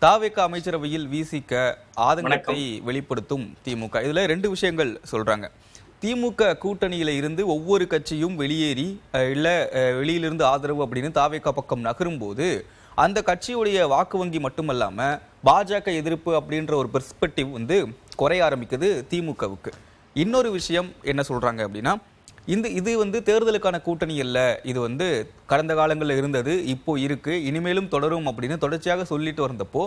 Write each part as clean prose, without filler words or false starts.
தாவேக அமைச்சரவையில் விசிக ஆதங்கத்தை வெளிப்படுத்தும் திமுக. இதுல ரெண்டு விஷயங்கள் சொல்றாங்க. திமுக கூட்டணியில இருந்து ஒவ்வொரு கட்சியும் வெளியேறி இல்ல வெளியிலிருந்து ஆதரவு அப்படின்னு தாவேக பக்கம் நகரும் போது அந்த கட்சியுடைய வாக்கு வங்கி மட்டுமல்லாம பாஜக எதிர்ப்பு அப்படின்ற ஒரு பெர்ஸ்பெக்டிவ் குறைய ஆரம்பிக்குது திமுகவுக்கு. இன்னொரு விஷயம் என்ன சொல்றாங்க அப்படின்னா, இது தேர்தலுக்கான கூட்டணி அல்ல, இது கடந்த காலங்களில் இருந்தது, இப்போ இருக்கு, இனிமேலும் தொடரும் அப்படின்னு தொடர்ச்சியாக சொல்லிட்டு வந்தப்போ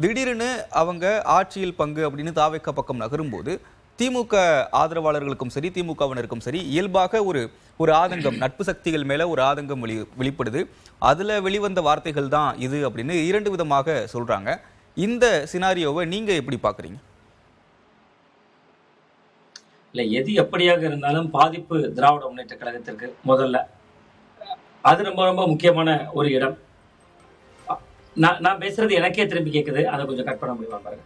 திடீர்னு அவங்க ஆட்சியில் பங்கு அப்படின்னு தாவேக பக்கம் நகரும்போது திமுக ஆதரவாளர்களுக்கும் சரி திமுகவினருக்கும் சரி இயல்பாக ஒரு ஆதங்கம், நட்பு சக்திகள் மேல ஒரு ஆதங்கம் வெளிப்படுது. அதுல வெளிவந்த வார்த்தைகள் தான் இது அப்படின்னு இரண்டு விதமாக சொல்றாங்க. இந்த சினாரியோவை நீங்க எப்படி பாக்குறீங்க? இல்லை, எது எப்படியாக இருந்தாலும் பாதிப்பு திராவிட முன்னேற்ற கழகத்திற்கு முதல்ல அது ரொம்ப ரொம்ப முக்கியமான ஒரு இடம். நான் பேசுறது எனக்கே திரும்பி கேட்குது, அதை கொஞ்சம் கட் பண்ண முடியுமா பாருங்க.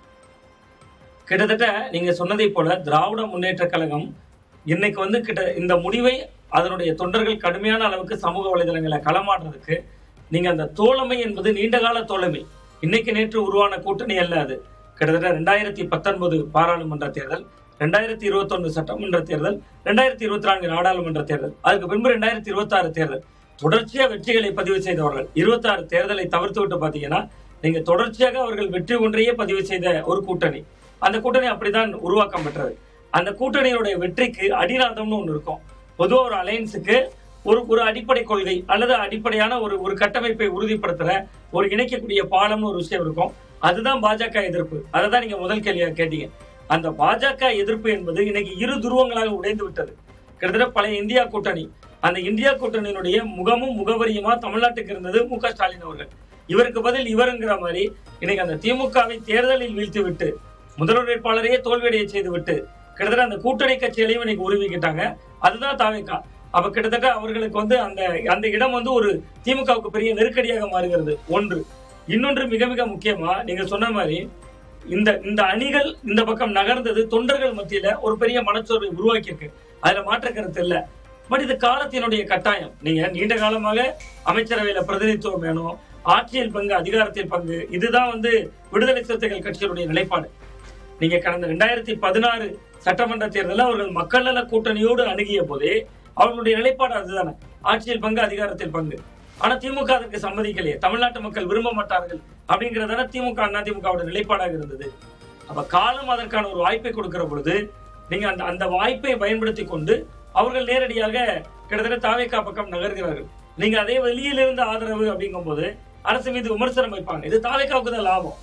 கிட்டத்தட்ட நீங்க சொன்னதை போல திராவிட முன்னேற்ற கழகம் இன்னைக்கு இந்த முடிவை அதனுடைய தொண்டர்கள் கடுமையான அளவுக்கு சமூக வலைதளங்களை களமாடுறதுக்கு நீங்க அந்த தோழமை என்பது நீண்டகால தோழமை, இன்னைக்கு நேற்று உருவான கூட்டணி அல்ல. அது கிட்டத்தட்ட 2019 பாராளுமன்ற தேர்தல், 2021 சட்டமன்ற தேர்தல், 2024 நாடாளுமன்ற தேர்தல், அதுக்கு பின்பு 2026 தேர்தல், தொடர்ச்சியா வெற்றிகளை பதிவு செய்தவர்கள். 26 தேர்தலை தவிர்த்து விட்டு பாத்தீங்கன்னா நீங்க தொடர்ச்சியாக அவர்கள் வெற்றி ஒன்றையே பதிவு செய்த ஒரு கூட்டணி. அந்த கூட்டணி அப்படிதான் உருவாக்கம் பெற்றது. அந்த கூட்டணியுடைய வெற்றிக்கு அடிநாதம்னு ஒண்ணு இருக்கும். பொதுவாக ஒரு அலையன்ஸுக்கு ஒரு அடிப்படை கொள்கை அல்லது அடிப்படையான ஒரு கட்டமைப்பை உறுதிப்படுத்துற ஒரு இணைக்கக்கூடிய பாலம்னு ஒரு விஷயம் இருக்கும். அதுதான் பாஜக எதிர்ப்பு. அதை தான் நீங்க முதல் கேள்வியா கேட்டீங்க. அந்த பாஜக எதிர்ப்பு என்பது இன்னைக்கு இரு துருவங்களாக உடைந்து விட்டது. கிட்டத்தட்ட பழைய இந்தியா கூட்டணி, அந்த இந்தியா கூட்டணியினுடைய முகமும் முகவரியுமா தமிழ்நாட்டுக்கு இருந்தது மு.க. ஸ்டாலின் அவர்கள். இவருக்கு பதில் இவருங்கிற மாதிரி இன்னைக்கு அந்த திமுகவை தேர்தலில் வீழ்த்து விட்டு முதல்வர் வேட்பாளரையே தோல்வியடைய செய்து விட்டு கிட்டத்தட்ட அந்த கூட்டணி கட்சிகளையும் இன்னைக்கு உருவிக்கிட்டாங்க. அதுதான் தாவேகா. அப்ப கிட்டத்தட்ட அவர்களுக்கு அந்த இடம் ஒரு திமுகவுக்கு பெரிய நெருக்கடியாக மாறுகிறது. ஒன்று. இன்னொன்று மிக மிக முக்கியமா நீங்க சொன்ன மாதிரி இந்த அணிகள் இந்த பக்கம் நகர்ந்தது தொண்டர்கள் மத்தியில ஒரு பெரிய மனச்சோர்வை உருவாக்கி இருக்கு. அதுல மாற்ற கருத்து இல்ல. பட் இது காலத்தினுடைய கட்டாயம். நீங்க நீண்ட காலமாக அமைச்சரவையில பிரதிநிதித்துவம் வேணும், ஆட்சியில் பங்கு, அதிகாரத்தில் பங்கு, இதுதான் விடுதலை சிறுத்தைகள் கட்சியினுடைய நிலைப்பாடு. நீங்க கடந்த 2016 சட்டமன்ற தேர்தலில் அவர்கள் மக்கள் நல கூட்டணியோடு அணுகிய போதே அவர்களுடைய நிலைப்பாடு அதுதானே, ஆட்சியில் பங்கு, அதிகாரத்தில் பங்கு. ஆனா திமுக அதற்கு சம்மதிக்கலையே, தமிழ்நாட்டு மக்கள் விரும்ப மாட்டார்கள் அப்படிங்கறதான திமுக அதிமுகவோட நிலைப்பாடாக இருந்தது. அப்ப காலம் அதற்கான ஒரு வாய்ப்பை கொடுக்கிற பொழுது நீங்க அந்த வாய்ப்பை பயன்படுத்தி கொண்டு அவர்கள் நேரடியாக கிட்டத்தட்ட தாவேகா பக்கம் நகர்கிறார்கள். நீங்க அதே வெளியிலிருந்து ஆதரவு அப்படிங்கும் போது அரசு மீது விமர்சனம் வைப்பாங்க. இது தாவேகாவுக்கு தான் லாபம்.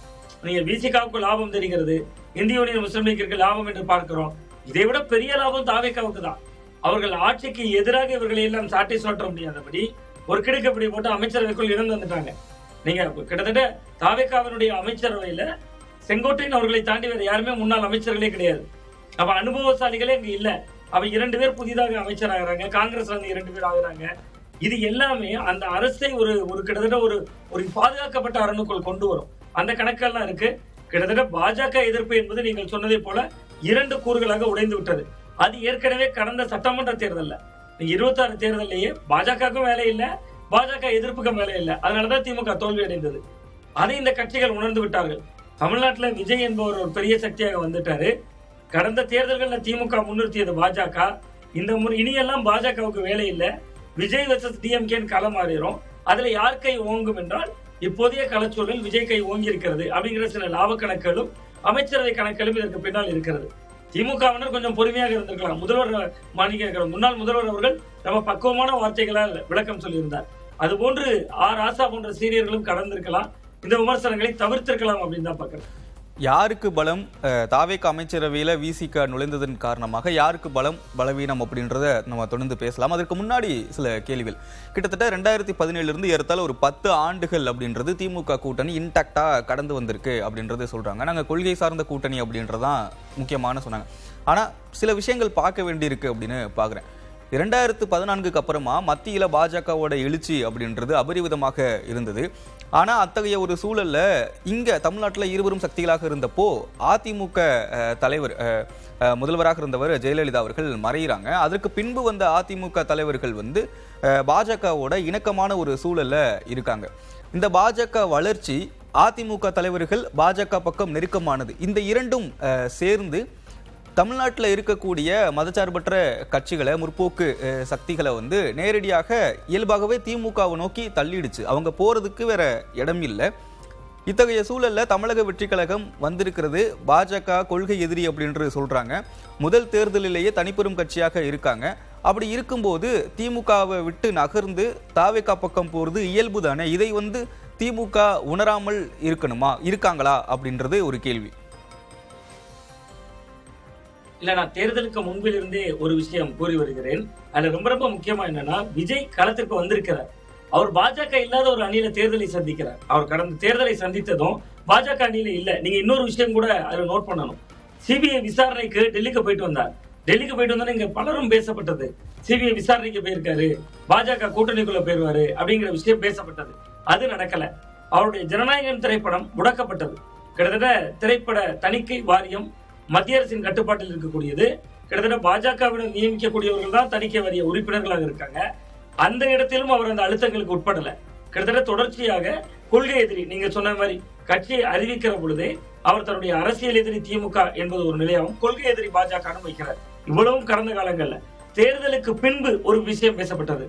நீங்க விசிகாவுக்கு லாபம் தெரிகிறது, இந்திய யூனியன் முஸ்லீம் லீக்கிற்கு லாபம் என்று பார்க்கிறோம். இதை விட பெரிய லாபம் தாவேகாவுக்கு தான். அவர்கள் ஆட்சிக்கு எதிராக இவர்களை எல்லாம் சாட்டி சுழற்ற முடியாதபடி ஒரு கிடுக்கப்படி போட்டு அமைச்சரவைக்குள் இடம் வந்துட்டாங்க. நீங்க கிட்டத்தட்ட தாவேகாவினுடைய அமைச்சரவையில செங்கோட்டையன் அவர்களை தாண்டி வேற யாருமே முன்னாள் அமைச்சர்களே கிடையாது. அப்ப அனுபவசாலிகளே இங்க இல்ல. அவ 2 பேர் புதிதாக அமைச்சர் ஆகிறாங்க, காங்கிரஸ்ல இருந்து 2 பேர் ஆகுறாங்க. இது எல்லாமே அந்த அரசை ஒரு கிட்டத்தட்ட ஒரு பாதுகாக்கப்பட்ட அரணுக்குள் கொண்டு வரும். அந்த கணக்கெல்லாம் இருக்கு. கிட்டத்தட்ட பாஜக எதிர்ப்பு என்பது நீங்கள் சொன்னதை போல 2 கூறுகளாக உடைந்து விட்டது. அது ஏற்கனவே கடந்த சட்டமன்ற தேர்தல்ல 26 தேர்தலையே பாஜகவுக்கும் வேலை இல்லை, பாஜக எதிர்ப்புக்கும் வேலை இல்லை. அதனாலதான் திமுக தோல்வி அடைந்தது. அதை இந்த கட்சிகள் உணர்ந்து விட்டார்கள். தமிழ்நாட்டுல விஜய் என்பவர் ஒரு பெரிய சக்தியாக வந்துட்டாரு. கடந்த தேர்தல்கள்ல திமுக முன்னிறுத்தியது பாஜக. இந்த இனியெல்லாம் பாஜகவுக்கு வேலை இல்லை, விஜய் வெர்சஸ் டிஎம்கேன்னு களம் மாறிடும். அதுல யார் கை ஓங்கும் என்றால் இப்போதைய களச்சூழல் விஜய் கை ஓங்கி இருக்கிறது அப்படிங்கிற சில லாப கணக்குகளும் அமைச்சரவை கணக்குகளும் இதற்கு பின்னால் இருக்கிறது. திமுகவினர் கொஞ்சம் பொறுமையாக இருந்திருக்கலாம். முன்னாள் முதல்வர் அவர்கள் ரொம்ப பக்குவமான வார்த்தைகளால் விளக்கம் சொல்லியிருந்தார். அதுபோன்று ராசா போன்ற சீனியர்களும் கடந்திருக்கலாம், இந்த விமர்சனங்களை தவிர்த்திருக்கலாம் அப்படின்னு தான் பார்க்கிறேன். யாருக்கு பலம்? தாவேக அமைச்சரவையில விசிக நுழைந்ததன் காரணமாக யாருக்கு பலம் பலவீனம் அப்படின்றத நம்ம தொடர்ந்து பேசலாம். அதற்கு முன்னாடி சில கேள்விகள். கிட்டத்தட்ட 2017 இருந்து ஏறத்தாழ ஒரு 10 ஆண்டுகள் அப்படின்றது திமுக கூட்டணி இன்டாக்டா கடந்து வந்திருக்கு அப்படின்றது சொல்றாங்க. நாங்க கொள்கை சார்ந்த கூட்டணி அப்படின்றதான் முக்கியமான சொன்னாங்க. ஆனா சில விஷயங்கள் பார்க்க வேண்டியிருக்கு அப்படின்னு பாக்குறேன். 2014க்கு அப்புறமா மத்தியில பாஜகவோட எழுச்சி அப்படின்றது அபரிவிதமாக இருந்தது. ஆனா அத்தகைய ஒரு சூழல்ல இங்க தமிழ்நாட்டில் இருவரும் சக்திகளாக இருந்தப்போ அதிமுக தலைவர் முதல்வராக இருந்தவர் ஜெயலலிதா அவர்கள் மறைகிறாங்க. அதற்கு பின்பு வந்த அதிமுக தலைவர்கள் பாஜகவோட இணக்கமான ஒரு சூழல்ல இருக்காங்க. இந்த பாஜக வளர்ச்சி அதிமுக தலைவர்கள் பாஜக பக்கம் நெருக்கமானது, இந்த இரண்டும் சேர்ந்து தமிழ்நாட்டில் இருக்கக்கூடிய மதச்சார்பற்ற கட்சிகளை, முற்போக்கு சக்திகளை வந்து நேரடியாக இயல்பாகவே திமுகவை நோக்கி தள்ளிடுச்சு. அவங்க போறதுக்கு வேற இடம் இல்லை. இத்தகைய சூழல்ல தமிழக வெற்றி கழகம் வந்திருக்கிறது. பாஜக கொள்கை எதிரி அப்படின்று சொல்றாங்க. முதல் தேர்தலிலேயே தனிப்பெரும் கட்சியாக இருக்காங்க. அப்படி இருக்கும்போது திமுகவை விட்டு நகர்ந்து தாவேகா பக்கம் போறது இயல்பு தானே. இதை வந்து திமுக உணராமல் இருக்காங்களா அப்படின்றது ஒரு கேள்வி. இல்ல, நான் தேர்தலுக்கு முன்பில் இருந்தே ஒரு விஷயம் கூறி வருகிறேன். அதுல ரொம்ப ரொம்ப முக்கியமா என்னன்னா, விஜய் களத்திற்கு வந்திருக்கிறார். அவர் பாஜக இல்லாத ஒரு அணியில தேர்தலை சந்திக்கிறார். அவர் கடந்த தேர்தலை சந்தித்ததும் பாஜக அணியில இல்ல. நீங்க இன்னொரு விஷயம் கூட அதுல நோட் பண்ணணும். சிபிஐ விசாரணைக்கு டெல்லிக்கு போயிட்டு வந்தார். டெல்லிக்கு போயிட்டு வந்தா இங்க பலரும் பேசப்பட்டது. சிபிஐ விசாரணைக்கு போயிருக்காரு, பாஜக கூட்டணிக்குள்ள போயிருவாரு அப்படிங்கிற விஷயம் பேசப்பட்டது. அது நடக்கல. அவருடைய ஜனநாயகன் திரைப்படம் முடக்கப்பட்டது. கிட்டத்தட்ட திரைப்பட தணிக்கை வாரியம் மத்திய அரசின் கட்டுப்பாட்டில் இருக்கக்கூடியது. கிட்டத்தட்ட பாஜகவிடம் நியமிக்கக்கூடியவர்கள் தான் தணிக்கை வாரிய உறுப்பினர்களாக இருக்காங்க. அந்த இடத்திலும் அவர் அந்த அழுத்தங்களுக்கு உட்படல. கிட்டத்தட்ட தொடர்ச்சியாக கொள்கை எதிரி, நீங்க சொன்ன மாதிரி கட்சியை அறிவிக்கிற பொழுதே அவர் தன்னுடைய அரசியல் எதிரி திமுக என்பது ஒரு நிலையாகவும் கொள்கை எதிரி பாஜக வைக்கிறார். இவ்வளவும் கடந்த காலங்கள்ல. தேர்தலுக்கு பின்பு ஒரு விஷயம் பேசப்பட்டது.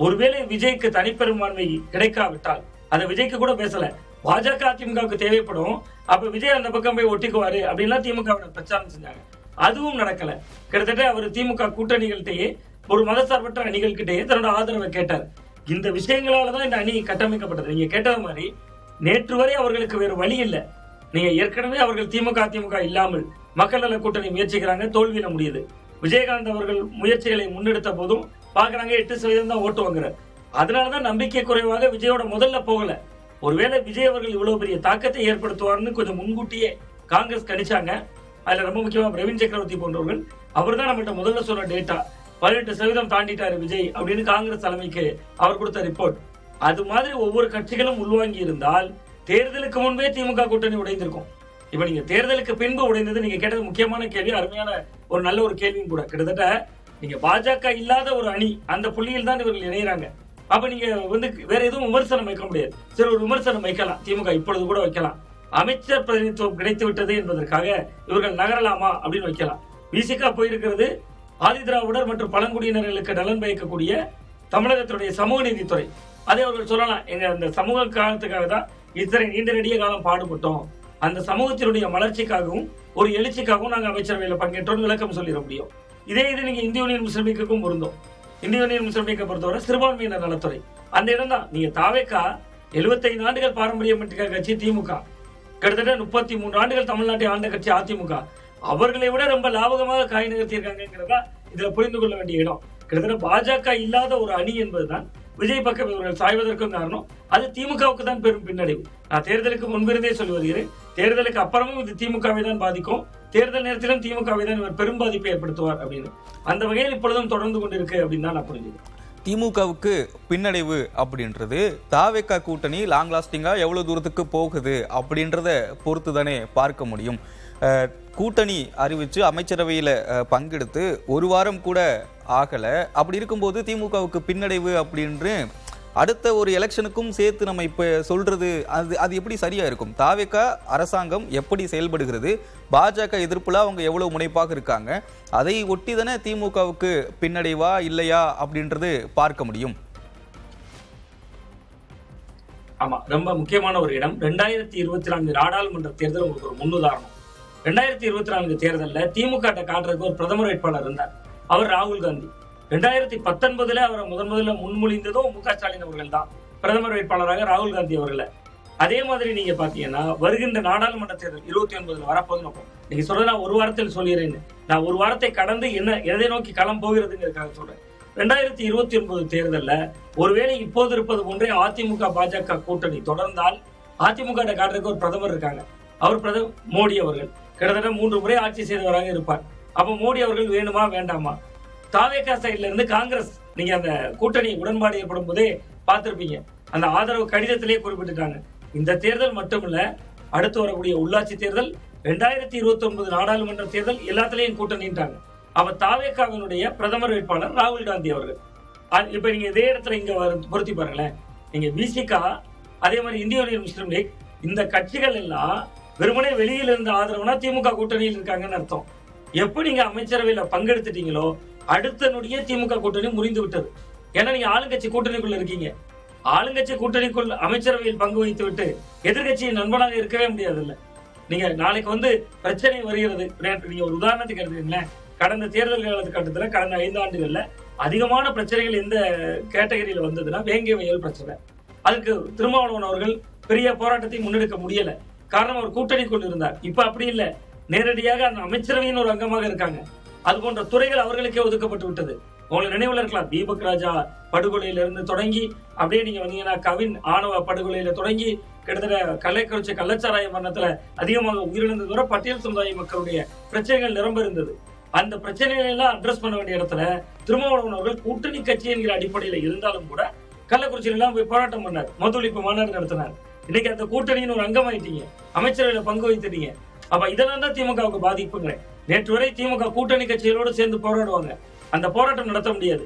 ஒருவேளை விஜய்க்கு தனிப்பெரும்பான்மை கிடைக்காவிட்டால், அதை விஜய்க்கு கூட பேசல, பாஜக அதிமுகவுக்கு தேவைப்படும், அப்ப விஜய் அந்த பக்கம் போய் ஒட்டிக்குவாரு அப்படின்லாம் திமுக பிரச்சாரம் செஞ்சாங்க. அதுவும் நடக்கல. கிட்டத்தட்ட அவர் திமுக கூட்டணிகள்கிட்டயே, ஒரு மதசார்பற்ற அணிகள் கிட்டேயே தன்னோட ஆதரவை கேட்டார். இந்த விஷயங்களாலதான் இந்த அணி கட்டமைக்கப்பட்டது. நீங்க கேட்டது மாதிரி நேற்று வரை அவர்களுக்கு வேறு வழி இல்லை. நீங்க ஏற்கனவே அவர்கள் திமுக இல்லாமல் மக்கள் நல கூட்டணி முயற்சிக்கிறாங்க, தோல்வியில முடியுது. விஜயகாந்த் அவர்கள் முயற்சிகளை முன்னெடுத்த போதும் பாக்குறாங்க 8% தான் ஓட்டு வாங்குறாரு. அதனாலதான் நம்பிக்கை குறைவாக விஜயோட முதல்ல போகல. ஒருவேளை விஜய் அவர்கள் இவ்வளவு பெரிய தாக்கத்தை ஏற்படுத்துவார்னு கொஞ்சம் முன்கூட்டியே காங்கிரஸ் கணிச்சாங்க. அதுல ரொம்ப முக்கியமா பிரவீன் சக்கரவர்த்தி போன்றவர்கள், அவர் தான் நம்மகிட்ட முதல்ல சொன்ன டேட்டா 18% தாண்டிட்டாரு விஜய் அப்படின்னு காங்கிரஸ் தலைமைக்கு அவர் கொடுத்த ரிப்போர்ட். அது மாதிரி ஒவ்வொரு கட்சிகளும் உள்வாங்கி இருந்தால் தேர்தலுக்கு முன்பே திமுக கூட்டணி உடைந்திருக்கும். இப்ப நீங்க தேர்தலுக்கு பின்பு உடைந்தது, நீங்க கேட்டது முக்கியமான கேள்வி, அருமையான ஒரு நல்ல ஒரு கேள்வியும் கூட. கிட்டத்தட்ட நீங்க பாஜக இல்லாத ஒரு அணி, அந்த புள்ளியில் தான் இவர்கள் இணைகிறாங்க. அப்ப நீங்க வந்து வேற எதுவும் விமர்சனம் வைக்க முடியாது. சரி, ஒரு விமர்சனம் வைக்கலாம், திமுக இப்பொழுது கூட வைக்கலாம், அமைச்சர் பிரதிநிதித்துவம் கிடைத்து விட்டது என்பதற்காக இவர்கள் நகரலாமா அப்படின்னு வைக்கலாம். விசிகா போயிருக்கிறது ஆதி திராவிடர் மற்றும் பழங்குடியினர்களுக்கு நலன் பயக்கக்கூடிய தமிழகத்தினுடைய சமூக நீதித்துறை. அதை அவர்கள் சொல்லலாம், எங்க அந்த சமூக காலத்துக்காக தான் இத்தனை நீண்ட நெடிய காலம் பாடுபட்டோம், அந்த சமூகத்தினுடைய வளர்ச்சிக்காகவும் ஒரு எழுச்சிக்காகவும் நாங்கள் அமைச்சரவையில் பங்கேற்றோம் விளக்கம் சொல்லிட முடியும். இதே இது நீங்க இந்திய யூனியன் முஸ்லிம் லீக்குக்கும் பொருந்தும். இந்திய யூனியன் முஸ்லிம் லீக்கை பொறுத்தவரை சிறுபான்மையினர் நலத்துறை அந்த இடம் தான். நீங்க தாவேகா 75 ஆண்டுகள் பாரம்பரியம் கட்சி திமுக, கிட்டத்தட்ட 33 ஆண்டுகள் தமிழ்நாட்டை ஆண்ட கட்சி அதிமுக, அவர்களை விட ரொம்ப லாபகமாக காய் நகர்த்தியிருக்காங்கிறதா இதுல புரிந்து கொள்ள வேண்டிய இடம். கிட்டத்தட்ட பாஜக இல்லாத ஒரு அணி என்பதுதான் விஜய் பக்கம் இவர்கள் சாய்வதற்கும் காரணம். அது திமுகவுக்கு தான் பெரும் பின்னடைவு. நான் தேர்தலுக்கு முன்பிருந்தே சொல்லி வருகிறேன், தேர்தலுக்கு அப்புறமும் இது திமுகவை தான் பாதிக்கும், தேர்தல் நேரத்திலும் திமுகவை தான் இவர் பெரும் பாதிப்பை ஏற்படுத்துவார் அப்படின்னு. அந்த வகையில் இப்பொழுதும் தொடர்ந்து கொண்டிருக்கு அப்படின்னு தான் நான் புரிஞ்சுக்கிறேன். திமுகவுக்கு பின்னடைவு அப்படின்றது தாவேகா கூட்டணி லாங் லாஸ்டிங்கா எவ்வளவு தூரத்துக்கு போகுது அப்படின்றத பொறுத்து தானே பார்க்க முடியும். கூட்டணி அறிவிச்சு அமைச்சரவையில் பங்கெடுத்து ஒரு வாரம் கூட ஆகலை. அப்படி இருக்கும்போது திமுகவுக்கு பின்னடைவு அப்படின்னு அடுத்த ஒரு எலெக்ஷனுக்கும் சேர்த்து நம்ம இப்போ சொல்றது அது எப்படி சரியா இருக்கும்? தாவேகா அரசாங்கம் எப்படி செயல்படுகிறது, பாஜக எதிர்ப்புல அவங்க எவ்வளவு முனைப்பாக இருக்காங்க, அதை ஒட்டி தானே திமுகவுக்கு பின்னடைவா இல்லையா அப்படின்றது பார்க்க முடியும். ஆமா, ரொம்ப முக்கியமான ஒரு இடம். 2024 நாடாளுமன்ற தேர்தல் உங்களுக்கு ஒரு முன்னுதாரணம். 2024 தேர்தலில் திமுக காட்டுறதுக்கு ஒரு பிரதமர் வேட்பாளர் இருந்தார், அவர் ராகுல் காந்தி. 2019 அவரை முதல்ல முன்மொழிந்ததும் மு க ஸ்டாலின் அவர்கள் தான் பிரதமர் வேட்பாளராக ராகுல் காந்தி அவர்களை. அதே மாதிரி நீங்க பாத்தீங்கன்னா வருகின்ற நாடாளுமன்ற தேர்தல் 29 வரப்போது நோக்கம். நீங்க சொல்றது நான் ஒரு வாரத்தில் சொல்லிடுறேன், நான் ஒரு வாரத்தை கடந்து எதை நோக்கி களம் போகிறதுங்கிறதுக்காக சொல்றேன். 2029 தேர்தலில் ஒருவேளை இப்போது இருப்பது போன்றே அதிமுக பாஜக கூட்டணி தொடர்ந்தால் அதிமுக காட்டுறதுக்கு ஒரு பிரதமர் இருக்காங்க, அவர் மோடி அவர்கள். கிட்டத்தட்ட 3 முறை ஆட்சி செய்தவராக இருப்பார். அப்ப மோடி அவர்கள் வேணுமா வேண்டாமா? தாவேகா சைட்ல இருந்து காங்கிரஸ், நீங்க அந்த கூட்டணி உடன்பாடு ஏற்படும் போதே பார்த்திருப்பீங்க, அந்த ஆதரவு கடிதத்திலேயே குறிப்பிட்டிருக்காங்க. இந்த தேர்தல் மட்டுமல்ல, அடுத்து வரக்கூடிய உள்ளாட்சி தேர்தல், 2029 நாடாளுமன்ற தேர்தல் எல்லாத்திலையும் கூட்டணிட்டாங்க. அப்ப தாவேகாவினுடைய பிரதமர் வேட்பாளர் ராகுல் காந்தி அவர்கள். இப்ப நீங்க இதே இடத்துல இங்க பொருத்தி பாருங்களேன், நீங்க விசிகா, அதே மாதிரி இந்திய யூனியன் முஸ்லிம் லீக், இந்த கட்சிகள் எல்லாம் வெறுமனே வெளியில இருந்த ஆதரவுனா திமுக கூட்டணியில் இருக்காங்கன்னு அர்த்தம். எப்படி நீங்க அமைச்சரவையில பங்கெடுத்துட்டீங்களோ அடுத்த நொடியே திமுக கூட்டணி முறிந்து விட்டது. ஏன்னா நீங்க ஆளுங்கட்சி கூட்டணிக்குள்ள இருக்கீங்க. ஆளுங்கட்சி கூட்டணிக்குள் அமைச்சரவையில் பங்கு வைத்து விட்டு எதிர்கட்சியின் நண்பனாக இருக்கவே முடியாது. இல்ல நீங்க நாளைக்கு பிரச்சனை வருகிறது. நீங்க ஒரு உதாரணத்துக்கு எடுத்துக்கீங்களேன், கடந்த தேர்தல் காலகட்டத்துல கடந்த 5 ஆண்டுகள்ல அதிகமான பிரச்சனைகள் எந்த கேட்டகரியில வந்ததுன்னா வேங்கை வயல் பிரச்சனை. அதுக்கு திருமாவளவன் அவர்கள் பெரிய போராட்டத்தை முன்னெடுக்க முடியல. காரணம் அவர் கூட்டணிக்குள் இருந்தார். இப்ப அப்படி இல்ல, நேரடியாக அந்த அமைச்சரவையின் ஒரு அங்கமாக இருக்காங்க. அது போன்ற துறைகள் அவர்களுக்கே ஒதுக்கப்பட்டு விட்டது. உங்களுக்கு நினைவுல இருக்கலாம், தீபக் ராஜா படுகொலையில இருந்து தொடங்கி அப்படியே நீங்க வந்தீங்கன்னா கவின் ஆணவ படுகொலையில தொடங்கி கிட்டத்தட்ட கள்ளக்குறிச்சி கள்ளச்சாராய மரணத்துல அதிகமாக உயிரிழந்தது வரை பட்டியல் சமுதாய மக்களுடைய பிரச்சனைகள் நிரம்ப இருந்தது. அந்த பிரச்சனைகளை எல்லாம் அட்ரஸ் பண்ண வேண்டிய இடத்துல திருமாவளவன் அவர்கள் கூட்டணி கட்சி என்கிற அடிப்படையில இருந்தாலும் கூட கள்ளக்குறிச்சியில எல்லாம் போய் போராட்டம் பண்ணார், மது ஒழிப்பு மாநாடு நடத்தினார். இன்னைக்கு அந்த கூட்டணியின் ஒரு அங்கமாயிட்டீங்க, அமைச்சரவையில பங்கு வைத்துட்டீங்க. அப்ப இதெல்லாம் தான் திமுகவுக்கு பாதிப்புங்கிறேன். நேற்று வரை திமுக கூட்டணி கட்சிகளோடு சேர்ந்து போராடுவாங்க, அந்த போராட்டம் நடத்த முடியாது.